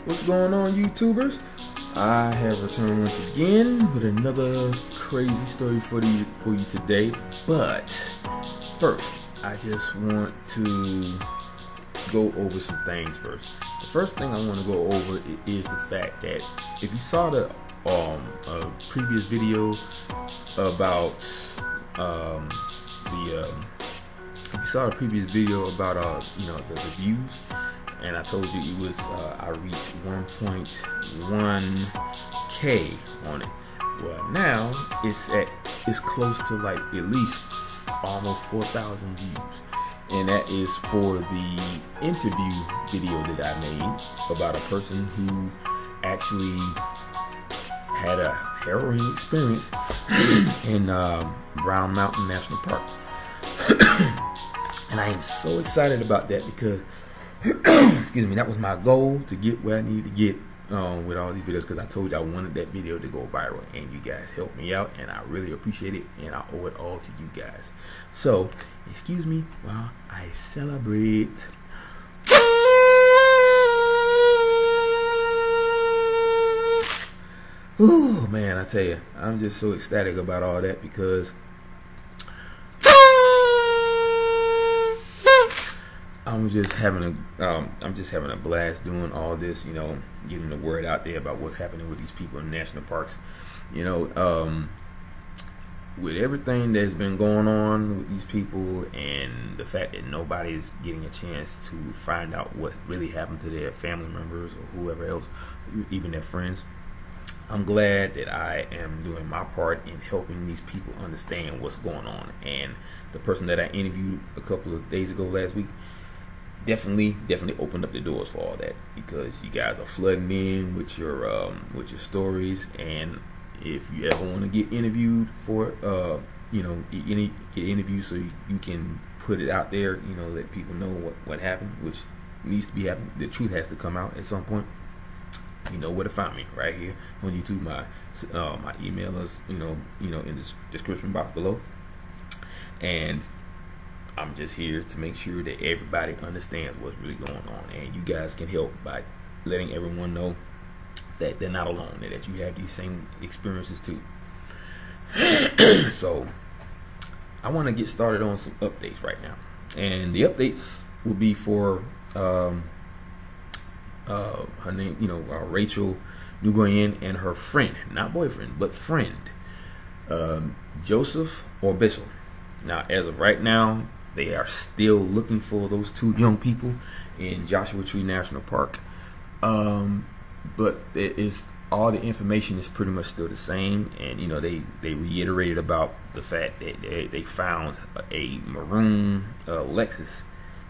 What's going on, YouTubers? I have returned once again with another crazy story for you today. But first, I just want to go over some things first. The first thing I want to go over is the fact that if you saw the previous video about the views, and I told you it was I reached 1.1K on it. Well, now it's close to like at least almost 4,000 views, and that is for the interview video that I made about a person who actually had a harrowing experience in Brown Mountain National Park. And I am so excited about that because excuse me, that was my goal, to get where I need to get with all these videos, because I told you I wanted that video to go viral, and you guys helped me out, and I really appreciate it, and I owe it all to you guys. So excuse me while I celebrate. Oh man, I tell you, I'm just so ecstatic about all that, because I'm just having a blast doing all this, getting the word out there about what's happening with these people in national parks. With everything that's been going on with these people, and the fact that nobody's getting a chance to find out what really happened to their family members or whoever else, even their friends, I'm glad that I am doing my part in helping these people understand what's going on. And the person that I interviewed a couple of days ago, last week, definitely opened up the doors for all that, because you guys are flooding in with your stories. And if you ever want to get interviewed for get interviewed so you can put it out there, let people know what happened, which needs to be happening. The truth has to come out at some point. You know where to find me, right here on YouTube. My email is in the description box below, and I'm just here to make sure that everybody understands what's really going on, and you guys can help by letting everyone know that they're not alone, and that you have these same experiences too. So I want to get started on some updates right now, and the updates will be for her name, Rachel Nguyen, and her friend, not boyfriend, but friend, Joseph or Bissell. Now, as of right now, they are still looking for those two young people in Joshua Tree National Park. But it is, all the information is pretty much still the same, and they reiterated about the fact that they found a maroon Lexus,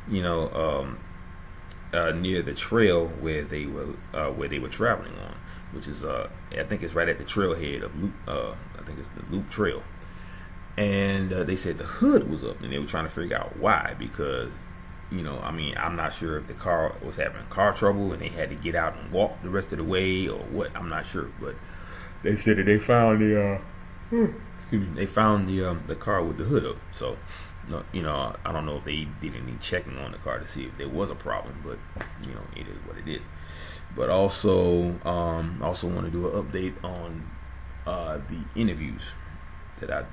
near the trail where they were traveling on, which is I think it's right at the trailhead of Loop. I think it's the Loop Trail. And they said the hood was up, and they were trying to figure out why, because I'm not sure if the car was having car trouble and they had to get out and walk the rest of the way, or what. I'm not sure, but they said that they found the the car with the hood up. So I don't know if they did any checking on the car to see if there was a problem, but it is what it is. But also want to do an update on the interviews that I've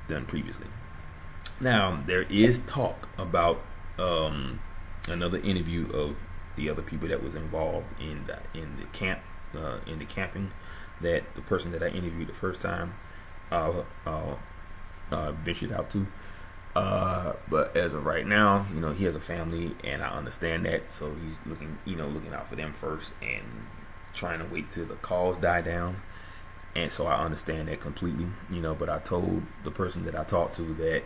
done previously. Now, there is talk about another interview of the other people that was involved in the camping, that the person that I interviewed the first time ventured out to. But as of right now, he has a family, and I understand that, so he's looking out for them first, and trying to wait till the calls die down. And so I understand that completely, but I told the person that I talked to that,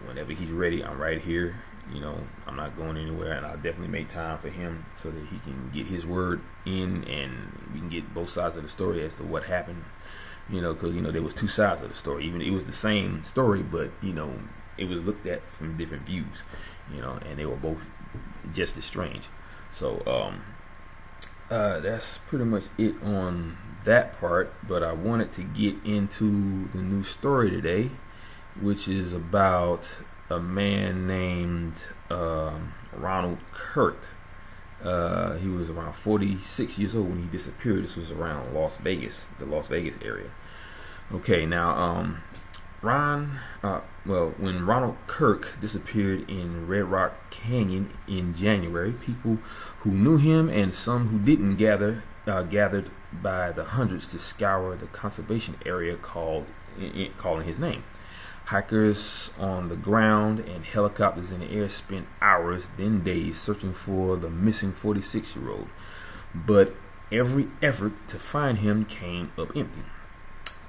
whenever he's ready, I'm right here. I'm not going anywhere, and I'll definitely make time for him so that he can get his word in, and we can get both sides of the story as to what happened. Because there was two sides of the story. Even it was the same story, but it was looked at from different views, and they were both just as strange. So that's pretty much it on that part. But I wanted to get into the new story today, which is about a man named Ronald Kirk. He was around 46 years old when he disappeared. This was around Las Vegas, the Las Vegas area. Okay, now when Ronald Kirk disappeared in Red Rock Canyon in January, people who knew him and some who didn't gathered by the hundreds to scour the conservation area calling his name. Hikers on the ground and helicopters in the air spent hours, then days, searching for the missing 46-year-old. But every effort to find him came up empty.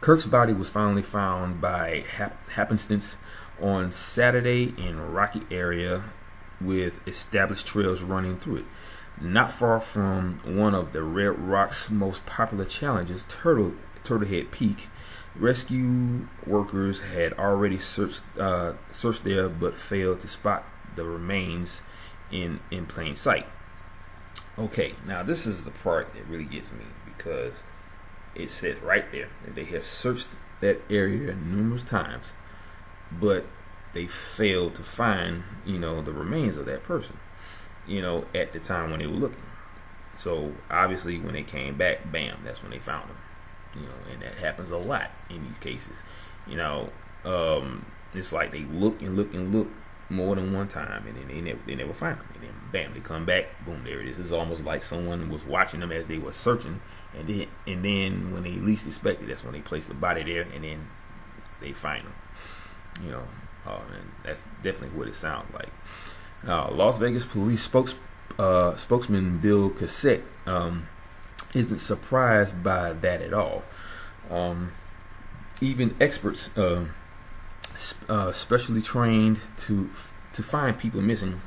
Kirk's body was finally found by happenstance on Saturday in a rocky area with established trails running through it. Not far from one of the Red Rock's most popular challenges, Turtlehead Peak. Rescue workers had already searched there, but failed to spot the remains in plain sight. Okay, now this is the part that really gets me, because it says right there that they have searched that area numerous times, but they failed to find, the remains of that person, at the time when they were looking. So obviously, when they came back, bam, that's when they found them. And that happens a lot in these cases. It's like they look and look and look more than one time, and then they never find them. And then bam, they come back, boom, there it is. It's almost like someone was watching them as they were searching, and then when they least expect it, that's when they place the body there, and then they find them. And that's definitely what it sounds like. Las Vegas police spokesman Bill Cassett isn't surprised by that at all. Even experts, specially trained to find people missing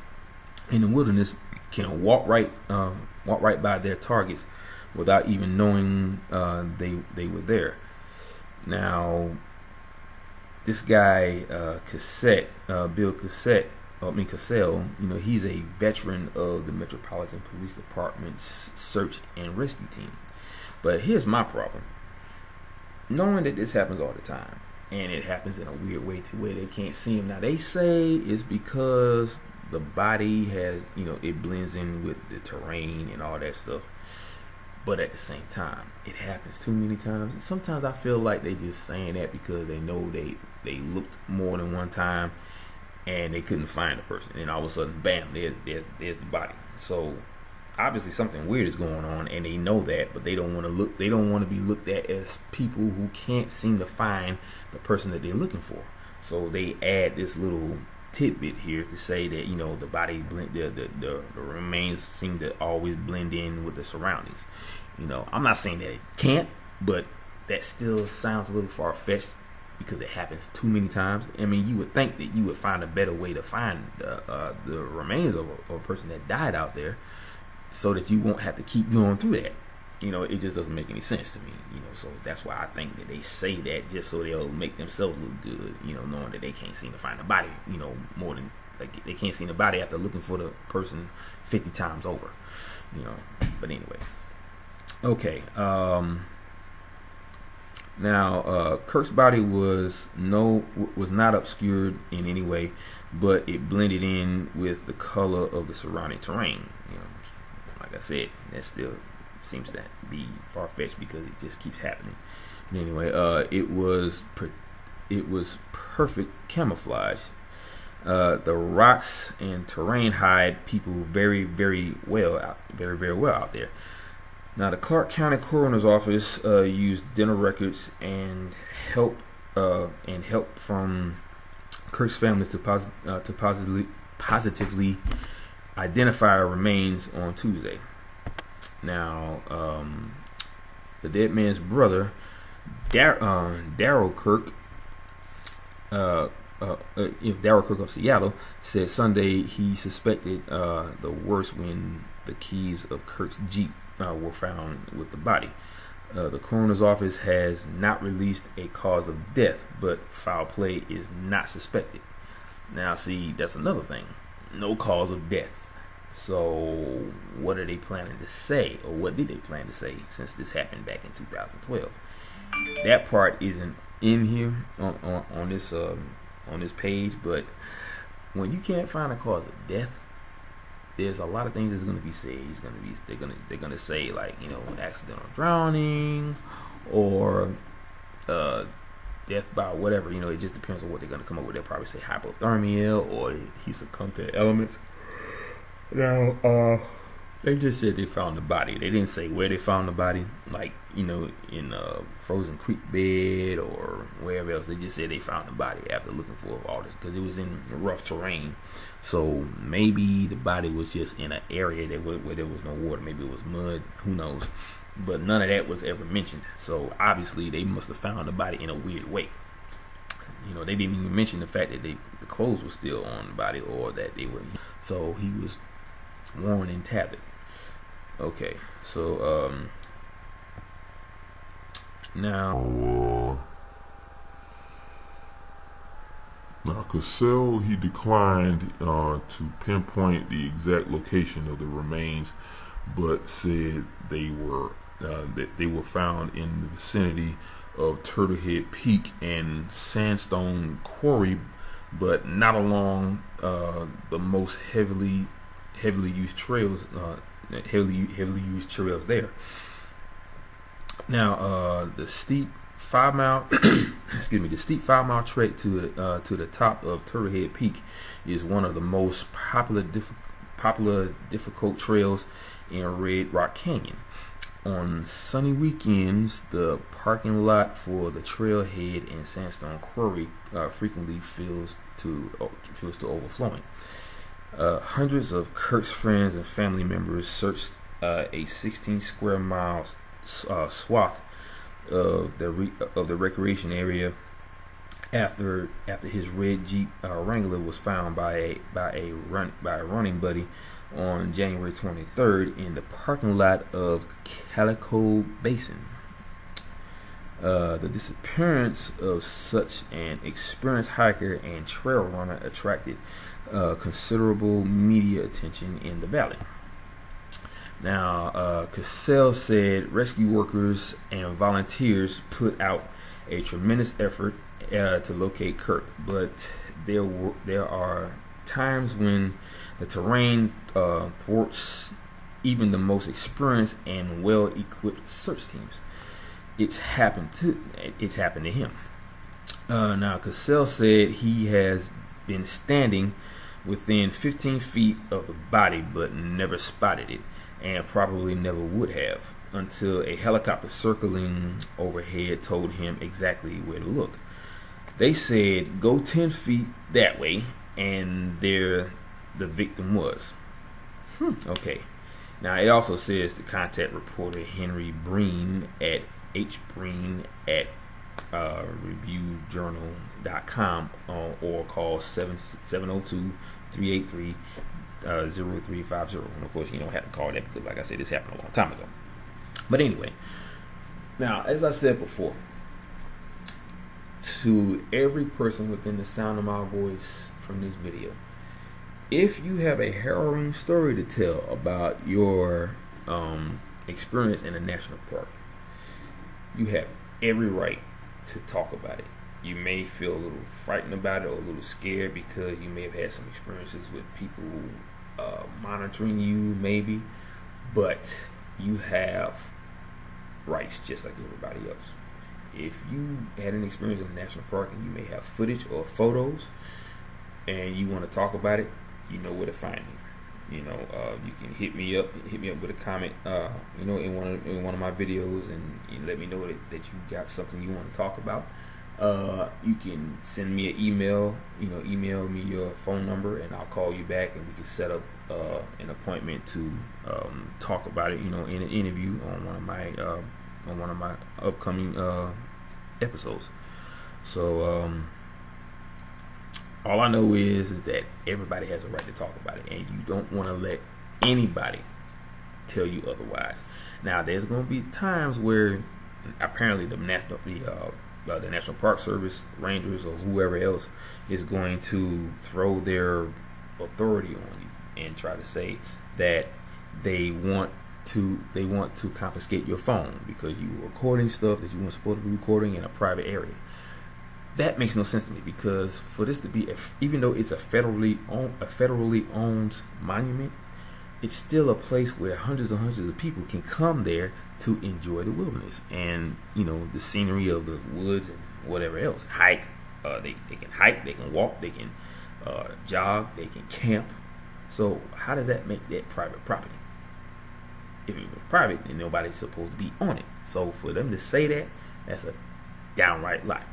in the wilderness, can walk right by their targets without even knowing they were there. Now, this guy Bill Cassell, he's a veteran of the Metropolitan Police Department's search and rescue team. But here's my problem. Knowing that this happens all the time, and it happens in a weird way to where they can't see him. Now, they say it's because the body has, it blends in with the terrain and all that stuff. But at the same time, it happens too many times. And sometimes I feel like they just saying that because they know they looked more than one time and they couldn't find the person, and all of a sudden, bam, there's the body. So obviously something weird is going on, and they know that, but they don't want to look. They don't want to be looked at as people who can't seem to find the person that they're looking for. So they add this little tidbit here to say that the body the remains seem to always blend in with the surroundings. I'm not saying that it can't, but that still sounds a little far-fetched, because it happens too many times. I mean, you would think that you would find a better way to find the remains of a person that died out there, so that you won't have to keep going through that. It just doesn't make any sense to me. So that's why I think that they say that, just so they'll make themselves look good. Knowing that they can't seem to find the body. More than like they can't see the body after looking for the person 50 times over. But anyway, okay. Now, Kirk's body was not obscured in any way, but it blended in with the color of the surrounding terrain. Like I said, that still seems to be far-fetched because it just keeps happening. But anyway, it was perfect camouflage. The rocks and terrain hide people very, very well out there. Now, the Clark County Coroner's Office used dental records and help from Kirk's family to positively identify remains on Tuesday. Now, the dead man's brother, Daryl Kirk, Daryl Kirk of Seattle, said Sunday he suspected the worst when the keys of Kirk's Jeep were found with the body. The coroner's office has not released a cause of death, but foul play is not suspected. Now, see, that's another thing. No cause of death. So, what are they planning to say, or what did they plan to say since this happened back in 2012? That part isn't in here on this page, but when you can't find a cause of death, there's a lot of things that's going to be said. They're gonna say, like, accidental drowning or death by whatever. It just depends on what they're going to come up with. They'll probably say hypothermia or he succumbed to the elements. Now, they just said they found the body. They didn't say where they found the body, like, in a frozen creek bed or wherever else. They just said they found the body after looking for all this, because it was in rough terrain. So maybe the body was just in an area where there was no water. Maybe it was mud. Who knows? But none of that was ever mentioned. So obviously they must have found the body in a weird way. They didn't even mention the fact that the clothes were still on the body, or that they were. So he was worn and tattered. Okay, so now Cassell, he declined to pinpoint the exact location of the remains, but said they were found in the vicinity of Turtlehead Peak and Sandstone Quarry, but not along the most heavily used trails. Heavily used trails there. Now, the steep 5-mile trek to the top of Turtlehead Peak is one of the most popular difficult trails in Red Rock Canyon. On sunny weekends, the parking lot for the trailhead and Sandstone Quarry frequently fills to overflowing. Hundreds of Kirk's friends and family members searched a 16 square mile swath of the recreation area after his red Jeep Wrangler was found by a running buddy on January 23rd in the parking lot of Calico Basin. The disappearance of such an experienced hiker and trail runner attracted considerable media attention in the valley. Now, Cassell said rescue workers and volunteers put out a tremendous effort to locate Kirk, but there are times when the terrain thwarts even the most experienced and well-equipped search teams. It's happened to him. Now, Cassell said he has been standing within 15 feet of the body but never spotted it, and probably never would have until a helicopter circling overhead told him exactly where to look. They said, go 10 feet that way, and there the victim was. Okay. Now, it also says to contact reporter Henry Breen at reviewjournal.com or call 702-383-0350. And of course, you don't have to call that because, like I said, this happened a long time ago. But anyway, now, as I said before, to every person within the sound of my voice from this video, if you have a harrowing story to tell about your experience in a national park, you have every right to talk about it. You may feel a little frightened about it or a little scared because you may have had some experiences with people monitoring you, maybe, but you have rights just like everybody else. If you had an experience in a national park and you may have footage or photos and you want to talk about it, you know where to find me. You can hit me up with a comment, in one of my videos, and you let me know that you got something you want to talk about. You can send me an email. Email me your phone number, and I'll call you back, and we can set up an appointment to talk about it. In an interview on one of my upcoming episodes. So all I know is that everybody has a right to talk about it, and you don't want to let anybody tell you otherwise. Now, there's going to be times where apparently the National Park Service, rangers, or whoever else is going to throw their authority on you and try to say that they want to confiscate your phone because you were recording stuff that you weren't supposed to be recording in a private area. That makes no sense to me, because for this to be, even though it's a federally owned monument, it's still a place where hundreds and hundreds of people can come there to enjoy the wilderness and, you know, the scenery of the woods and whatever else. Hike. They can hike, they can walk, they can jog, they can camp. So how does that make that private property? If it was private, then nobody's supposed to be on it. So for them to say that, that's a downright lie.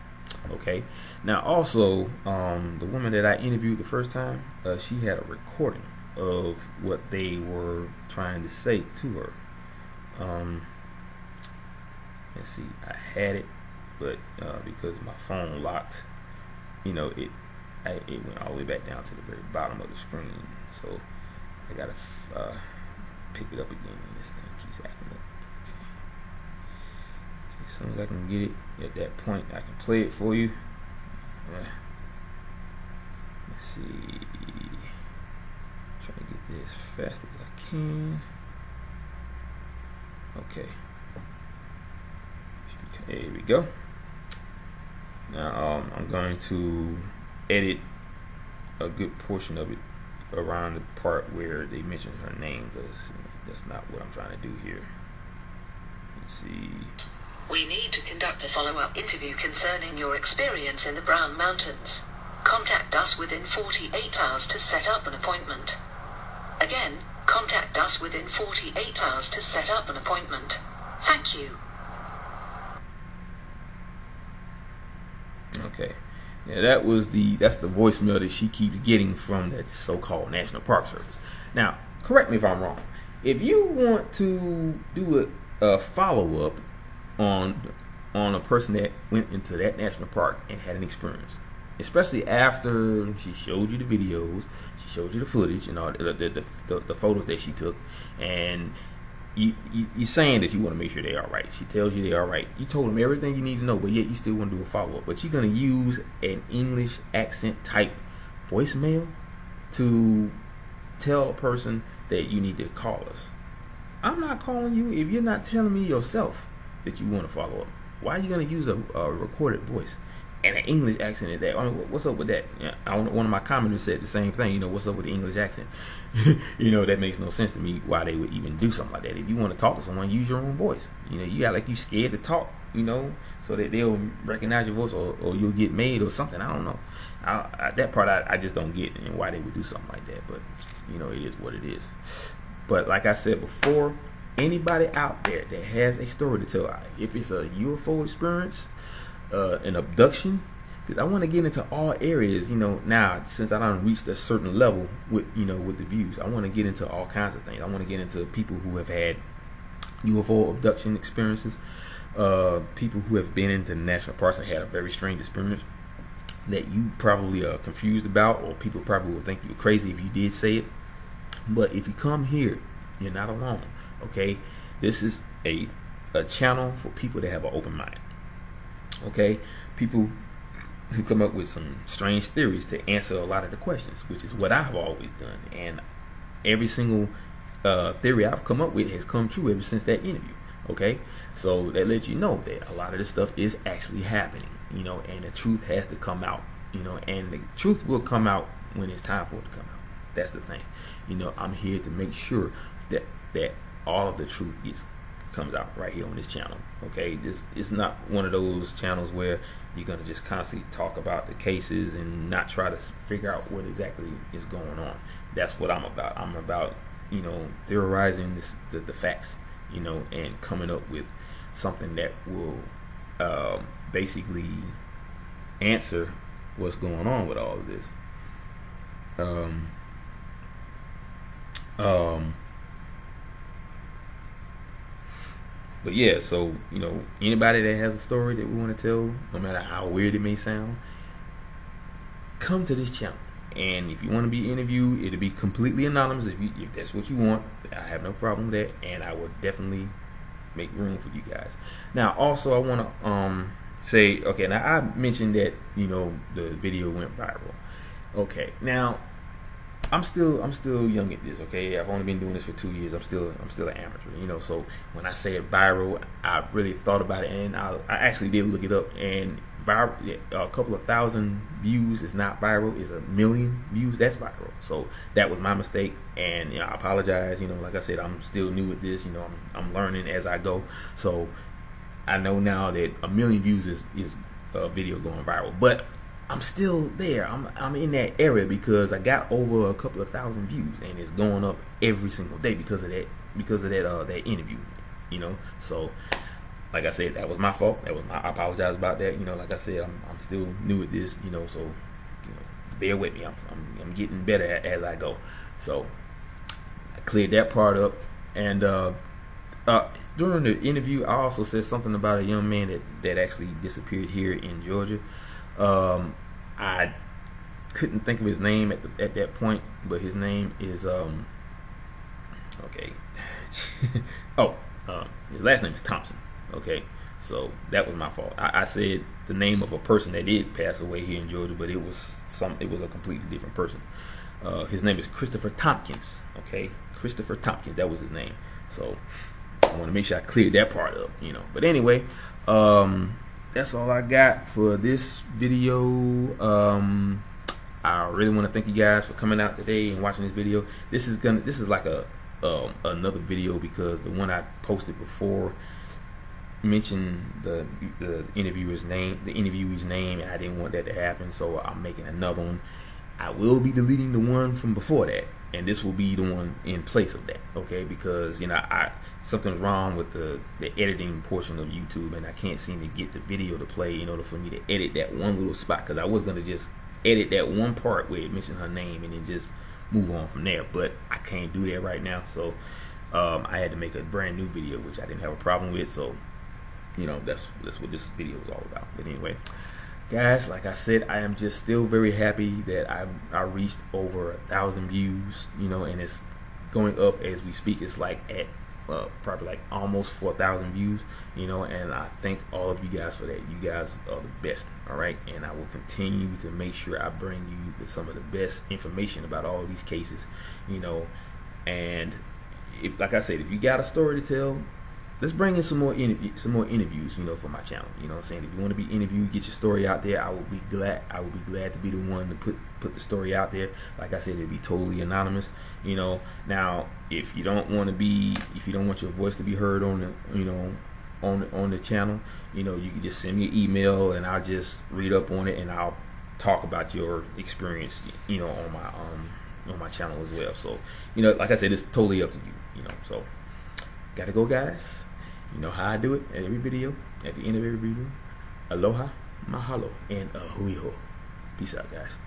Okay. Now also, the woman that I interviewed the first time, she had a recording of what they were trying to say to her. Let's see, I had it, but because my phone locked, you know, it went all the way back down to the very bottom of the screen. So I gotta pick it up again, and this thing keeps acting up. Okay. As soon as I can get it at that point, I can play it for you. Let's see. Try to get this as fast as I can. Okay. There we go. Now I'm going to edit a good portion of it around the part where they mention her name, because that's not what I'm trying to do here. Let's see. We need to conduct a follow-up interview concerning your experience in the Brown Mountains. Contact us within 48 hours to set up an appointment. Again, contact us within 48 hours to set up an appointment. Thank you. Okay. Yeah, that's the voicemail that she keeps getting from that so-called National Park Service. Now, correct me if I'm wrong. If you want to do a follow-up on a person that went into that national park and had an experience, especially after she showed you the videos, she showed you the footage and all the photos that she took, and you're saying that you want to make sure they are right. She tells you they are right. You told them everything you need to know, but yet you still want to do a follow-up. But you're going to use an English accent type voicemail to tell a person that you need to call us. I'm not calling you if you're not telling me yourself that you want to follow up. Why are you going to use a recorded voice and an English accent at that? I mean, what's up with that? One of my commenters said the same thing. You know, what's up with the English accent? You know, that makes no sense to me why they would even do something like that. If you want to talk to someone, use your own voice. You know, you got like you scared to talk, you know, so that they'll recognize your voice, or you'll get made or something. I don't know. That part I just don't get, and why they would do something like that. But, you know, it is what it is. But like I said before, anybody out there that has a story to tell, if it's a UFO experience, an abduction, because I want to get into all areas, you know, now since I done reached a certain level with, you know, with the views, I want to get into all kinds of things. I want to get into people who have had UFO abduction experiences, people who have been into national parks and had a very strange experience that you probably are confused about, or people probably will think you're crazy if you did say it. But if you come here, you're not alone. Okay, this is a channel for people that have an open mind. Okay, people who come up with some strange theories to answer a lot of the questions, which is what I've always done, and every single theory I've come up with has come true ever since that interview. Okay, so that lets you know that a lot of this stuff is actually happening, you know, and the truth has to come out, you know, and the truth will come out when it's time for it to come out. That's the thing, you know. I'm here to make sure that all of the truth comes out right here on this channel. Okay, this is not one of those channels where you're gonna just constantly talk about the cases and not try to figure out what exactly is going on. That's what I'm about. I'm about, you know, theorizing the facts, you know, and coming up with something that will basically answer what's going on with all of this. But yeah, so, you know, anybody that has a story that we want to tell, no matter how weird it may sound, come to this channel. And if you want to be interviewed, it'll be completely anonymous. If that's what you want, I have no problem with that, and I will definitely make room for you guys. Now, also, I want to say, okay, now I mentioned that, you know, the video went viral. Okay, now I'm still young at this. Okay, I've only been doing this for 2 years. I'm still an amateur, you know. So when I say it viral, I really thought about it, and I actually did look it up. And viral. A couple of thousand views is not viral. It's 1 million views. That's viral. So that was my mistake, and I apologize. Like I said, I'm still new at this. I'm learning as I go. So I know now that 1 million views is a video going viral, but I'm still there. I'm in that area because I got over a couple of thousand views, and it's going up every single day because of that interview. So like I said, that was my fault. I apologize about that. Like I said, I'm still new at this. So bear with me. I'm getting better as I go. So I cleared that part up, and during the interview, I also said something about a young man that actually disappeared here in Georgia. I couldn't think of his name at that point, but his name is okay. His last name is Thompson. Okay, so that was my fault. I said the name of a person that did pass away here in Georgia, but it was a completely different person. His name is Christopher Tompkins. Okay, Christopher Tompkins. That was his name. So I want to make sure I cleared that part up. But anyway, that's all I got for this video. I really want to thank you guys for coming out today and watching this video. This is like another video because the one I posted before mentioned the interviewee's name, and I didn't want that to happen, so I'm making another one. I will be deleting the one from before that, and this will be the one in place of that. Okay, because something's wrong with the editing portion of YouTube, and I can't seem to get the video to play in order for me to edit that one little spot, because I was going to just edit that one part where it mentioned her name and then just move on from there, but I can't do that right now. So I had to make a brand new video, which I didn't have a problem with. So that's what this video is all about. But anyway, guys, like I said, I am just still very happy that I reached over 1,000 views, and it's going up as we speak. It's like at probably like almost 4,000 views, and I thank all of you guys for that. You guys are the best. All right, and I will continue to make sure I bring you some of the best information about all of these cases, and if, like I said, if you got a story to tell, let's bring in some more interviews, for my channel. What I'm saying? If you want to be interviewed, get your story out there. I will be glad to be the one to put the story out there. Like I said, it'll be totally anonymous. Now, if you don't want your voice to be heard on the on the channel, you can just send me an email and I'll just read up on it and I'll talk about your experience, on my channel as well. So, like I said, it's totally up to you. So gotta go, guys. You know how I do it at every video. At the end of every video, aloha, mahalo, and ahui ho. Peace out, guys.